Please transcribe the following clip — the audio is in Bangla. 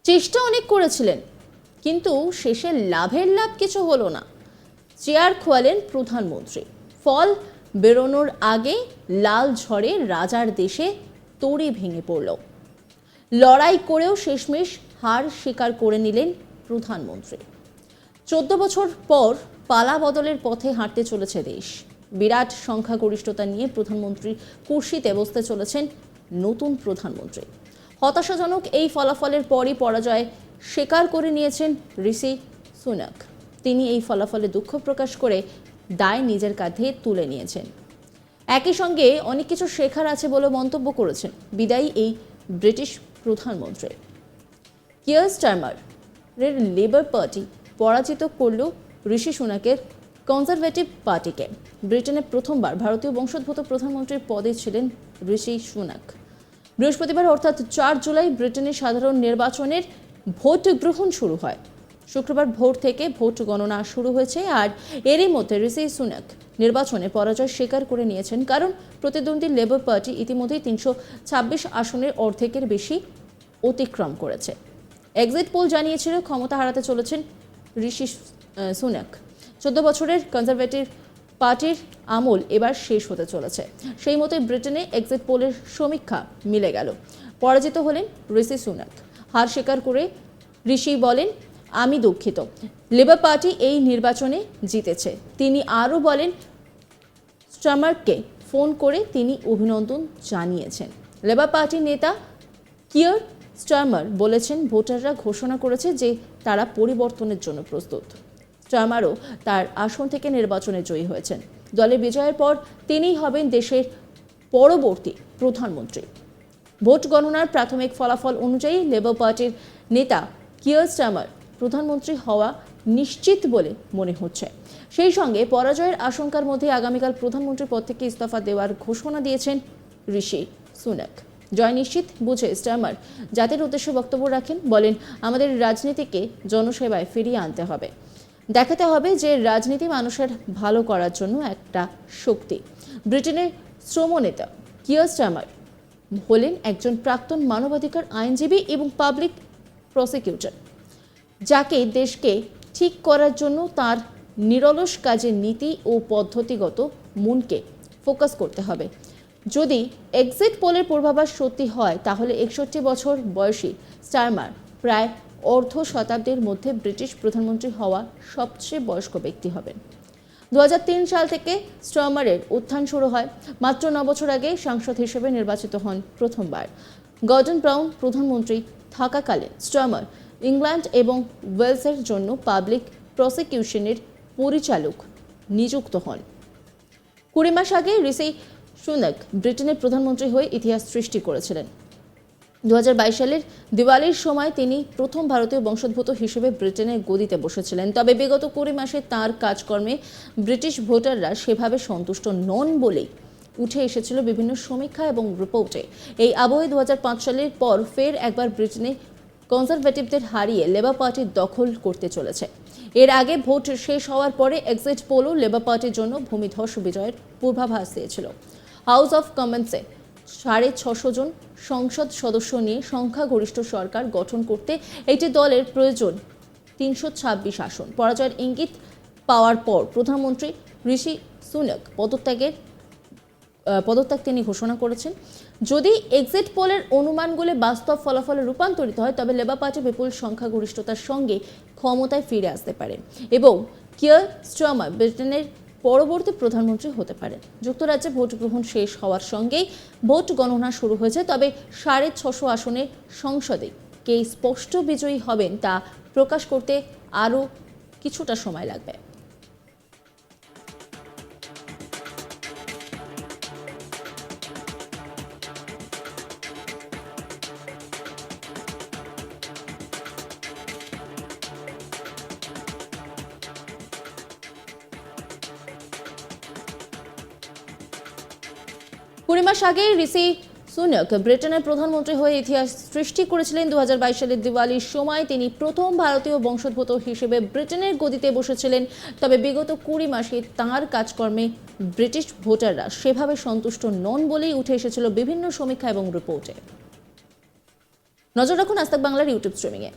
চেষ্টা অনেক করেছিলেন, কিন্তু শেষে লাভের লাভ কিছু হলো না। চেয়ার খোয়ালেন প্রধানমন্ত্রী। ফল বেরোনোর আগে লাল ঝড়ে রাজার দেশে তড়ি ভেঙে পড়ল। লড়াই করেও শেষমেশ হার স্বীকার করে নিলেন প্রধানমন্ত্রী। 14 বছর পর পালা বদলের পথে হাঁটতে চলেছে দেশ। বিরাট সংখ্যাগরিষ্ঠতা নিয়ে প্রধানমন্ত্রী কুর্সিতে বসতে চলেছেন নতুন প্রধানমন্ত্রী। হতাশাজনক এই ফলাফলের পরই পরাজয় স্বীকার করে নিয়েছেন ঋষি সুনাক। তিনি এই ফলাফলে দুঃখ প্রকাশ করে দায় নিজের কাঁধে তুলে নিয়েছেন। একই সঙ্গে অনেক কিছু শেখার আছে বলে মন্তব্য করেছেন বিদায়ী এই ব্রিটিশ প্রধানমন্ত্রী। কিয়ার স্টারমারের লেবার পার্টি পরাজিত করল ঋষি সুনাকের কনজারভেটিভ পার্টিকে। ব্রিটেনে প্রথমবার ভারতীয় বংশোদ্ভূত প্রধানমন্ত্রীর পদে ছিলেন ঋষি সুনাক। বৃহস্পতিবার অর্থাৎ 4 জুলাই ব্রিটেনের সাধারণ নির্বাচনের ভোট গ্রহণ শুরু হয়। শুক্রবার ভোর থেকে ভোট গণনা শুরু হয়েছে, আর এরই মধ্যে ঋষি সুনাক নির্বাচনে পরাজয় স্বীকার করে নিয়েছেন, কারণ প্রতিদ্বন্দ্বী লেবার পার্টি ইতিমধ্যেই 326 আসনের অর্ধেকের বেশি অতিক্রম করেছে। এক্সিট পোল জানিয়েছিল ক্ষমতা হারাতে চলেছেন ঋষি সুনাক। 14 বছরের কনজারভেটিভ পার্টির আমল এবার শেষ হতে চলেছে। সেই মতোই ব্রিটেনে এক্সিট পোলের সমীক্ষা মিলে গেল। পরাজিত হলেন ঋষি সুনাক। হার স্বীকার করে ঋষি বলেন, আমি দুঃখিত, লেবার পার্টি এই নির্বাচনে জিতেছে। তিনি আরও বলেন, স্টারমারকে ফোন করে তিনি অভিনন্দন জানিয়েছেন। লেবার পার্টির নেতা কিয়ার স্টারমার বলেছেন, ভোটাররা ঘোষণা করেছে যে তারা পরিবর্তনের জন্য প্রস্তুত। স্টারমারও তার আসন থেকে নির্বাচনে জয়ী হয়েছেন। দলের বিজয়ের পর তিনিই হবেন দেশের পরবর্তী প্রধানমন্ত্রী। ভোট গণনার প্রাথমিক ফলাফল অনুযায়ী লেবার পার্টির নেতা কিয়ার স্টারমার প্রধানমন্ত্রী হওয়া নিশ্চিত বলে মনে হচ্ছে। সেই সঙ্গে পরাজয়ের আশঙ্কার মধ্যে আগামীকাল প্রধানমন্ত্রীর পদ থেকে ইস্তফা দেওয়ার ঘোষণা দিয়েছেন ঋষি সুনাক। জয় নিশ্চিত বুঝে স্টারমার জাতির উদ্দেশ্যে বক্তব্য রাখেন। বলেন, আমাদের রাজনীতিকে জনসেবায় ফিরিয়ে আনতে হবে। দেখাতে হবে যে রাজনীতি মানুষের ভালো করার জন্য একটা শক্তি। ব্রিটেনের শ্রম নেতা কিয়ার স্টারমার হলেন একজন প্রাক্তন মানবাধিকার আইনজীবী এবং পাবলিক প্রসিকিউটর, যাকে দেশকে ঠিক করার জন্য তার নিরলস কাজের নীতি ও পদ্ধতিগত মনকে ফোকাস করতে হবে। যদি এক্সিট পোলের পূর্বাভাস সত্যি হয়, তাহলে 61 বছর বয়সী স্টারমার প্রায় অর্ধ শতাব্দীর মধ্যে ব্রিটিশ প্রধানমন্ত্রী হওয়া সবচেয়ে বয়স্ক ব্যক্তি হবেন। 2003 সাল থেকে স্টারমারের উত্থান শুরু হয়। মাত্র 9 বছর আগে সাংসদ হিসেবে নির্বাচিত হন প্রথমবার। গর্ডন ব্রাউন প্রধানমন্ত্রী থাকাকালীন স্টারমার ইংল্যান্ড এবং ওয়েলসের জন্য পাবলিক প্রসিকিউশনের পরিচালক নিযুক্ত হন। 20 মাস আগে ঋষি সুনাক ব্রিটেনের প্রধানমন্ত্রী হয়ে ইতিহাস সৃষ্টি করেছিলেন। 2022 সালের দিওয়ালির সময় তিনি প্রথম ভারতীয় বংশোদ্ভূত হিসেবে ব্রিটেনের গদিতে বসেছিলেন। তবে বিগত 20 মাসে তাঁর কাজকর্মে ব্রিটিশ ভোটাররা সেভাবে সন্তুষ্ট নন বলেই উঠে এসেছিল বিভিন্ন সমীক্ষা এবং রিপোর্টে। এই আবহে 2005 সালের পর ফের একবার ব্রিটেনে কনজারভেটিভদের হারিয়ে লেবার পার্টি দখল করতে চলেছে। এর আগে ভোট শেষ হওয়ার পরে এক্সিট পোলও লেবার পার্টির জন্য ভূমিধস বিজয়ের পূর্বাভাস দিয়েছিল। হাউস অফ কমন্সে 650 জন সংসদ সদস্য নিয়ে সংখ্যাগরিষ্ঠ সরকার গঠন করতে একটি দলের প্রয়োজন 326 আসন। পরাজয়ের ইঙ্গিত পাওয়ার পর প্রধানমন্ত্রী ঋষি সুনাক পদত্যাগ তিনি ঘোষণা করেছেন। যদি এক্সিট পোলের অনুমানগুলো বাস্তব ফলাফলে রূপান্তরিত হয়, তবে লেবার পার্টি বিপুল সংখ্যাগরিষ্ঠতার সঙ্গে ক্ষমতায় ফিরে আসতে পারে এবং কিয়ার স্টারমার ব্রিটেনের পরবর্তী প্রধানমন্ত্রী হতে পারেন। যুক্তরাজ্যে ভোট গ্রহণ শেষ হওয়ার সঙ্গেই ভোট গণনা শুরু হয়েছে। তবে 650 আসনের সংসদে কে স্পষ্ট বিজয়ী হবেন তা প্রকাশ করতে আরও কিছুটা সময় লাগবে। কুড়ি মাস আগে ঋষি সুনাক ব্রিটেনের প্রধানমন্ত্রী হয়ে ইতিহাস সৃষ্টি করেছিলেন। 2022 সালের দিওয়ালির সময় তিনি প্রথম ভারতীয় বংশোদ্ভূত হিসেবে ব্রিটেনের গদিতে বসেছিলেন। তবে বিগত 20 মাসে তাঁর কাজকর্মে ব্রিটিশ ভোটাররা সেভাবে সন্তুষ্ট নন বলেই উঠে এসেছিল বিভিন্ন সমীক্ষা এবং রিপোর্টে। নজর রাখুন আজ তাক বাংলার ইউটিউব স্ট্রিমিংয়ে।